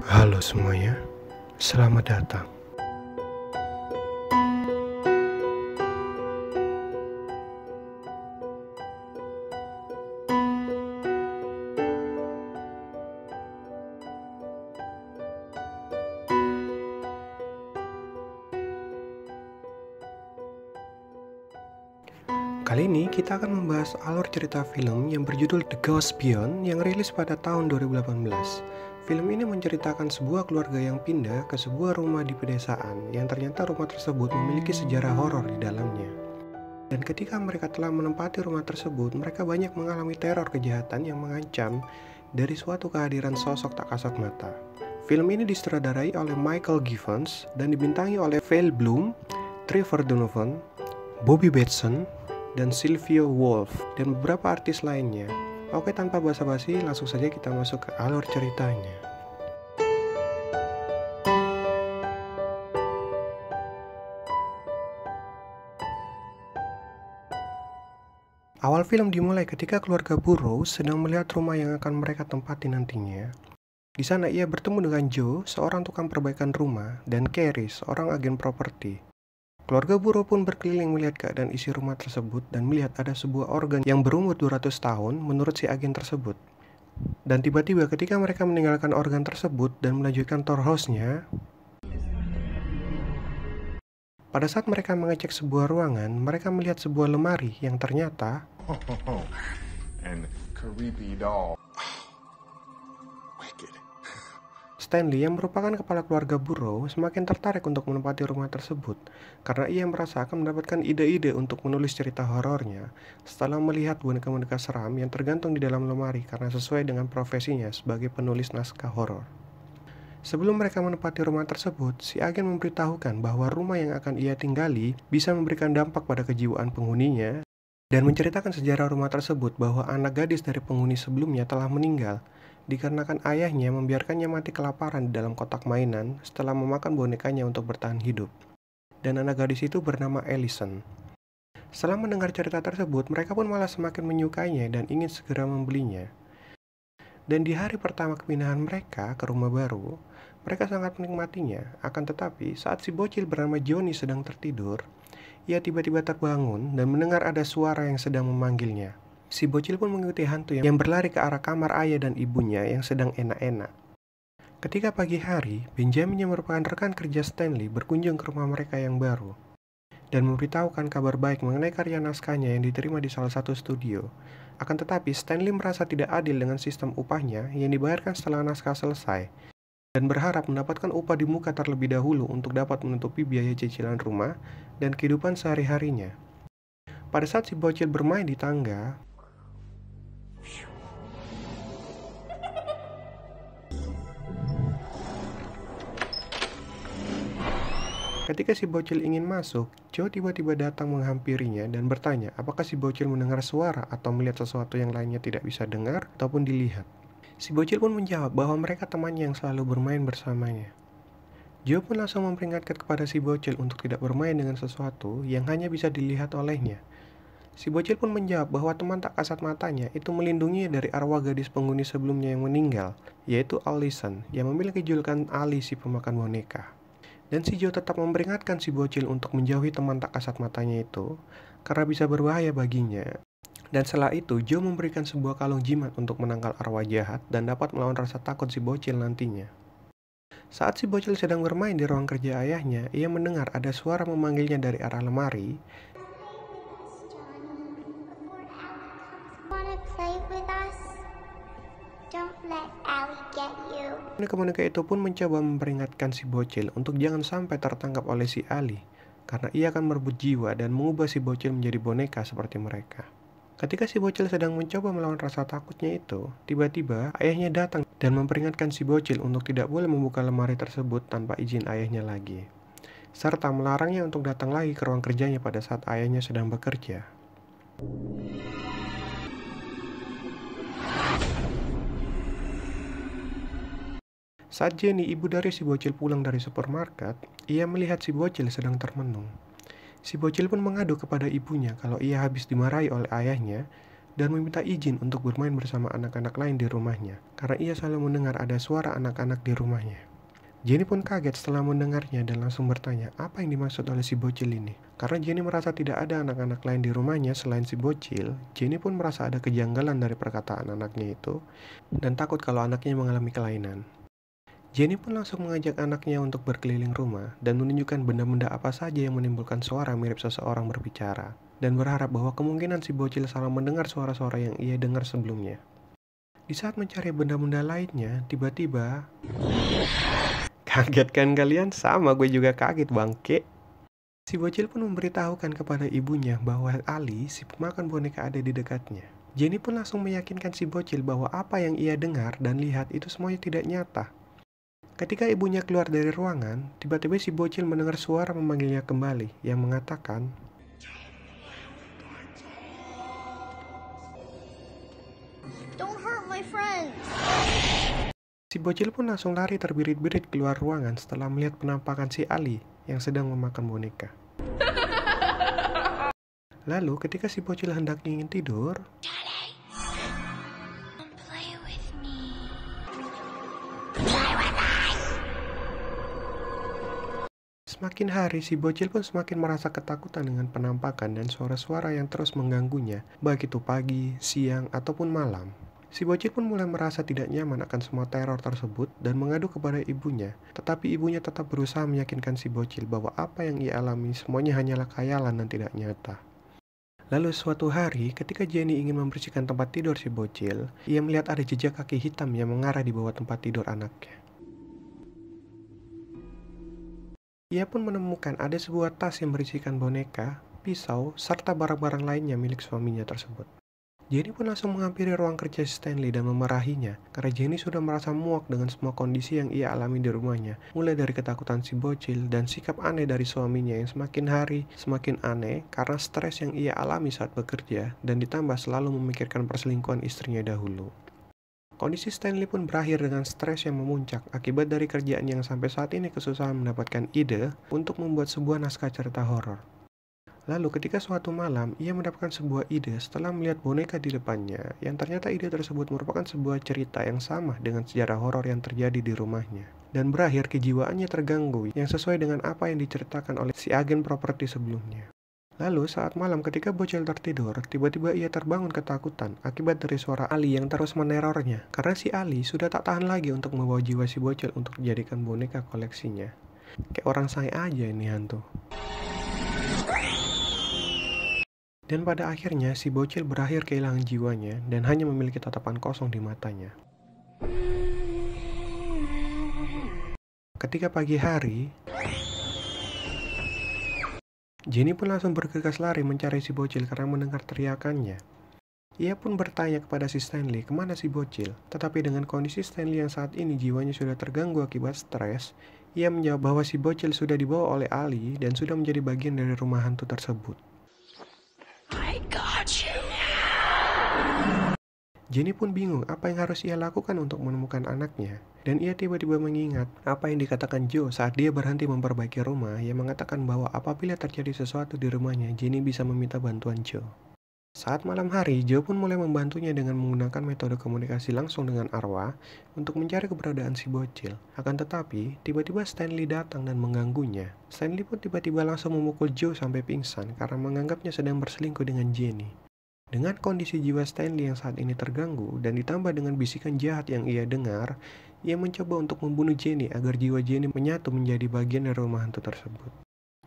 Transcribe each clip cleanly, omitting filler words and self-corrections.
Halo semuanya, selamat datang. Kali ini kita akan membahas alur cerita film yang berjudul The Ghost Beyond yang rilis pada tahun 2018. Film ini menceritakan sebuah keluarga yang pindah ke sebuah rumah di pedesaan yang ternyata rumah tersebut memiliki sejarah horor di dalamnya. Dan ketika mereka telah menempati rumah tersebut, mereka banyak mengalami teror kejahatan yang mengancam dari suatu kehadiran sosok tak kasat mata. Film ini disutradarai oleh Michael Givens dan dibintangi oleh Val Bloom, Trevor Donovan, Bobby Batson, dan Sylvia Wolf, dan beberapa artis lainnya. Oke, tanpa basa-basi, langsung saja kita masuk ke alur ceritanya. Awal film dimulai ketika keluarga Burrows sedang melihat rumah yang akan mereka tempati nantinya. Di sana ia bertemu dengan Joe, seorang tukang perbaikan rumah, dan Carrie, seorang agen properti. Keluarga Burrows pun berkeliling melihat keadaan isi rumah tersebut dan melihat ada sebuah organ yang berumur 200 tahun menurut si agen tersebut. Dan tiba-tiba ketika mereka meninggalkan organ tersebut dan melanjutkan tour house-nya, pada saat mereka mengecek sebuah ruangan, mereka melihat sebuah lemari yang ternyata and creepy doll. Stanley yang merupakan kepala keluarga Burrows semakin tertarik untuk menempati rumah tersebut karena ia merasa akan mendapatkan ide-ide untuk menulis cerita horornya setelah melihat boneka-boneka seram yang tergantung di dalam lemari karena sesuai dengan profesinya sebagai penulis naskah horor. Sebelum mereka menempati rumah tersebut, si agen memberitahukan bahwa rumah yang akan ia tinggali bisa memberikan dampak pada kejiwaan penghuninya dan menceritakan sejarah rumah tersebut bahwa anak gadis dari penghuni sebelumnya telah meninggal dikarenakan ayahnya membiarkannya mati kelaparan di dalam kotak mainan setelah memakan bonekanya untuk bertahan hidup. Dan anak gadis itu bernama Allison. Setelah mendengar cerita tersebut, mereka pun malah semakin menyukainya dan ingin segera membelinya. Dan di hari pertama kepindahan mereka ke rumah baru, mereka sangat menikmatinya. Akan tetapi, saat si bocil bernama Johnny sedang tertidur, ia tiba-tiba terbangun dan mendengar ada suara yang sedang memanggilnya. Si bocil pun mengikuti hantu yang berlari ke arah kamar ayah dan ibunya yang sedang enak-enak. Ketika pagi hari, Benjamin yang merupakan rekan kerja Stanley berkunjung ke rumah mereka yang baru dan memberitahukan kabar baik mengenai karya naskahnya yang diterima di salah satu studio. Akan tetapi, Stanley merasa tidak adil dengan sistem upahnya yang dibayarkan setelah naskah selesai dan berharap mendapatkan upah di muka terlebih dahulu untuk dapat menutupi biaya cicilan rumah dan kehidupan sehari-harinya. Pada saat si bocil bermain di tangga, ketika si bocil ingin masuk, Joe tiba-tiba datang menghampirinya dan bertanya apakah si bocil mendengar suara atau melihat sesuatu yang lainnya tidak bisa dengar ataupun dilihat. Si bocil pun menjawab bahwa mereka temannya yang selalu bermain bersamanya. Joe pun langsung memperingatkan kepada si bocil untuk tidak bermain dengan sesuatu yang hanya bisa dilihat olehnya. Si bocil pun menjawab bahwa teman tak kasat matanya itu melindunginya dari arwah gadis penghuni sebelumnya yang meninggal, yaitu Allison yang memiliki julukan Ali si pemakan boneka. Dan si Joe tetap memperingatkan si bocil untuk menjauhi teman tak kasat matanya itu karena bisa berbahaya baginya. Dan setelah itu, Joe memberikan sebuah kalung jimat untuk menangkal arwah jahat dan dapat melawan rasa takut si bocil nantinya. Saat si bocil sedang bermain di ruang kerja ayahnya, ia mendengar ada suara memanggilnya dari arah lemari. Boneka-boneka itu pun mencoba memperingatkan si bocil untuk jangan sampai tertangkap oleh si Ali, karena ia akan merebut jiwa dan mengubah si bocil menjadi boneka seperti mereka. Ketika si bocil sedang mencoba melawan rasa takutnya itu, tiba-tiba ayahnya datang dan memperingatkan si bocil untuk tidak boleh membuka lemari tersebut tanpa izin ayahnya lagi, serta melarangnya untuk datang lagi ke ruang kerjanya pada saat ayahnya sedang bekerja. Saat Jenny, ibu dari si bocil pulang dari supermarket, ia melihat si bocil sedang termenung. Si bocil pun mengadu kepada ibunya kalau ia habis dimarahi oleh ayahnya dan meminta izin untuk bermain bersama anak-anak lain di rumahnya, karena ia selalu mendengar ada suara anak-anak di rumahnya. Jenny pun kaget setelah mendengarnya dan langsung bertanya apa yang dimaksud oleh si bocil ini. Karena Jenny merasa tidak ada anak-anak lain di rumahnya selain si bocil, Jenny pun merasa ada kejanggalan dari perkataan anaknya itu dan takut kalau anaknya mengalami kelainan. Jenny pun langsung mengajak anaknya untuk berkeliling rumah dan menunjukkan benda-benda apa saja yang menimbulkan suara mirip seseorang berbicara, dan berharap bahwa kemungkinan si bocil salah mendengar suara-suara yang ia dengar sebelumnya. Di saat mencari benda-benda lainnya, tiba-tiba... Kaget kan kalian? Sama, gue juga kaget bangke. Si bocil pun memberitahukan kepada ibunya bahwa Ali, si pemakan boneka, ada di dekatnya. Jenny pun langsung meyakinkan si bocil bahwa apa yang ia dengar dan lihat itu semuanya tidak nyata. Ketika ibunya keluar dari ruangan, tiba-tiba si bocil mendengar suara memanggilnya kembali yang mengatakan, "Don't hurt my friends." Si bocil pun langsung lari terbirit-birit keluar ruangan setelah melihat penampakan si Ali yang sedang memakan boneka. Lalu ketika si bocil hendak ingin tidur, Play with me. semakin hari si bocil pun semakin merasa ketakutan dengan penampakan dan suara-suara yang terus mengganggunya, baik itu pagi, siang, ataupun malam. Si bocil pun mulai merasa tidak nyaman akan semua teror tersebut dan mengadu kepada ibunya. Tetapi ibunya tetap berusaha meyakinkan si bocil bahwa apa yang ia alami semuanya hanyalah khayalan dan tidak nyata. Lalu suatu hari ketika Jenny ingin membersihkan tempat tidur si bocil, ia melihat ada jejak kaki hitam yang mengarah di bawah tempat tidur anaknya. Ia pun menemukan ada sebuah tas yang berisikan boneka, pisau, serta barang-barang lainnya milik suaminya tersebut. Jenny pun langsung menghampiri ruang kerja Stanley dan memarahinya, karena Jenny sudah merasa muak dengan semua kondisi yang ia alami di rumahnya, mulai dari ketakutan si bocil dan sikap aneh dari suaminya yang semakin hari semakin aneh karena stres yang ia alami saat bekerja dan ditambah selalu memikirkan perselingkuhan istrinya dahulu. Kondisi Stanley pun berakhir dengan stres yang memuncak akibat dari kerjaan yang sampai saat ini kesusahan mendapatkan ide untuk membuat sebuah naskah cerita horor. Lalu ketika suatu malam, ia mendapatkan sebuah ide setelah melihat boneka di depannya, yang ternyata ide tersebut merupakan sebuah cerita yang sama dengan sejarah horor yang terjadi di rumahnya. Dan berakhir kejiwaannya terganggu, yang sesuai dengan apa yang diceritakan oleh si agen properti sebelumnya. Lalu saat malam ketika bocil tertidur, tiba-tiba ia terbangun ketakutan akibat dari suara Ali yang terus menerornya. Karena si Ali sudah tak tahan lagi untuk membawa jiwa si bocil untuk dijadikan boneka koleksinya. Kayak orang sange aja ini hantu. Dan pada akhirnya si bocil berakhir kehilangan jiwanya dan hanya memiliki tatapan kosong di matanya. Ketika pagi hari, Jenny pun langsung bergegas lari mencari si bocil karena mendengar teriakannya. Ia pun bertanya kepada si Stanley kemana si bocil, tetapi dengan kondisi Stanley yang saat ini jiwanya sudah terganggu akibat stres, ia menjawab bahwa si bocil sudah dibawa oleh Ali dan sudah menjadi bagian dari rumah hantu tersebut. Jenny pun bingung apa yang harus ia lakukan untuk menemukan anaknya. Dan ia tiba-tiba mengingat apa yang dikatakan Joe saat dia berhenti memperbaiki rumah yang mengatakan bahwa apabila terjadi sesuatu di rumahnya, Jenny bisa meminta bantuan Joe. Saat malam hari, Joe pun mulai membantunya dengan menggunakan metode komunikasi langsung dengan arwah untuk mencari keberadaan si bocil. Akan tetapi, tiba-tiba Stanley datang dan mengganggunya. Stanley pun tiba-tiba langsung memukul Joe sampai pingsan karena menganggapnya sedang berselingkuh dengan Jenny. Dengan kondisi jiwa Stanley yang saat ini terganggu dan ditambah dengan bisikan jahat yang ia dengar, ia mencoba untuk membunuh Jenny agar jiwa Jenny menyatu menjadi bagian dari rumah hantu tersebut.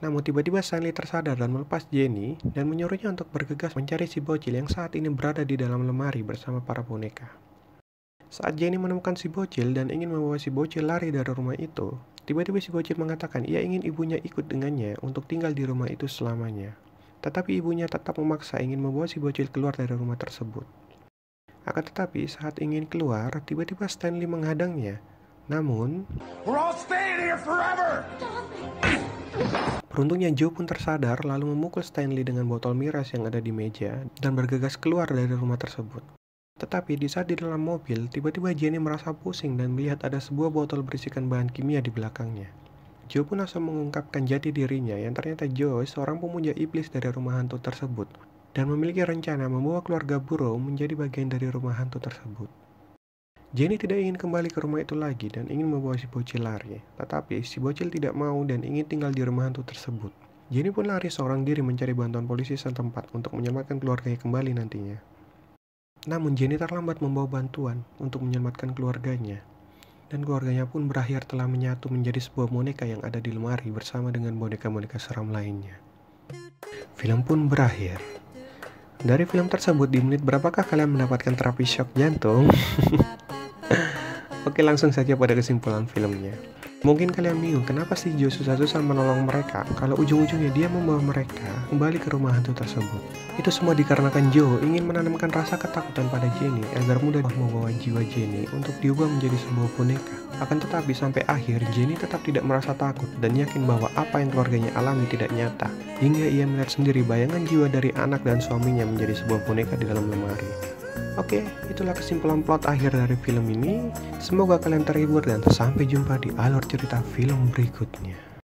Namun tiba-tiba Stanley tersadar dan melepas Jenny dan menyuruhnya untuk bergegas mencari si bocil yang saat ini berada di dalam lemari bersama para boneka. Saat Jenny menemukan si bocil dan ingin membawa si bocil lari dari rumah itu, tiba-tiba si bocil mengatakan ia ingin ibunya ikut dengannya untuk tinggal di rumah itu selamanya. Tetapi ibunya tetap memaksa ingin membawa si bocil keluar dari rumah tersebut. Akan tetapi saat ingin keluar, tiba-tiba Stanley menghadangnya. Namun, We're all staying here forever! beruntungnya Joe pun tersadar lalu memukul Stanley dengan botol miras yang ada di meja dan bergegas keluar dari rumah tersebut. Tetapi di saat di dalam mobil, tiba-tiba Jenny merasa pusing dan melihat ada sebuah botol berisikan bahan kimia di belakangnya. Joe pun langsung mengungkapkan jati dirinya yang ternyata Joe seorang pemuja iblis dari rumah hantu tersebut. dan memiliki rencana membawa keluarga Burrow menjadi bagian dari rumah hantu tersebut. Jenny tidak ingin kembali ke rumah itu lagi dan ingin membawa si bocil lari, tetapi si bocil tidak mau dan ingin tinggal di rumah hantu tersebut. Jenny pun lari seorang diri mencari bantuan polisi setempat untuk menyelamatkan keluarganya kembali nantinya. Namun Jenny terlambat membawa bantuan untuk menyelamatkan keluarganya, dan keluarganya pun berakhir telah menyatu menjadi sebuah boneka yang ada di lemari bersama dengan boneka-boneka seram lainnya. Film pun berakhir. Dari film tersebut, di menit berapakah kalian mendapatkan terapi shock jantung? Oke, langsung saja pada kesimpulan filmnya. Mungkin kalian bingung kenapa sih Joe susah-susah menolong mereka kalau ujung-ujungnya dia membawa mereka kembali ke rumah hantu tersebut. Itu semua dikarenakan Joe ingin menanamkan rasa ketakutan pada Jenny agar mudah membawa jiwa Jenny untuk diubah menjadi sebuah boneka. Akan tetapi sampai akhir Jenny tetap tidak merasa takut dan yakin bahwa apa yang keluarganya alami tidak nyata. Hingga ia melihat sendiri bayangan jiwa dari anak dan suaminya menjadi sebuah boneka di dalam lemari. Oke, itulah kesimpulan plot akhir dari film ini. Semoga kalian terhibur dan sampai jumpa di alur cerita film berikutnya.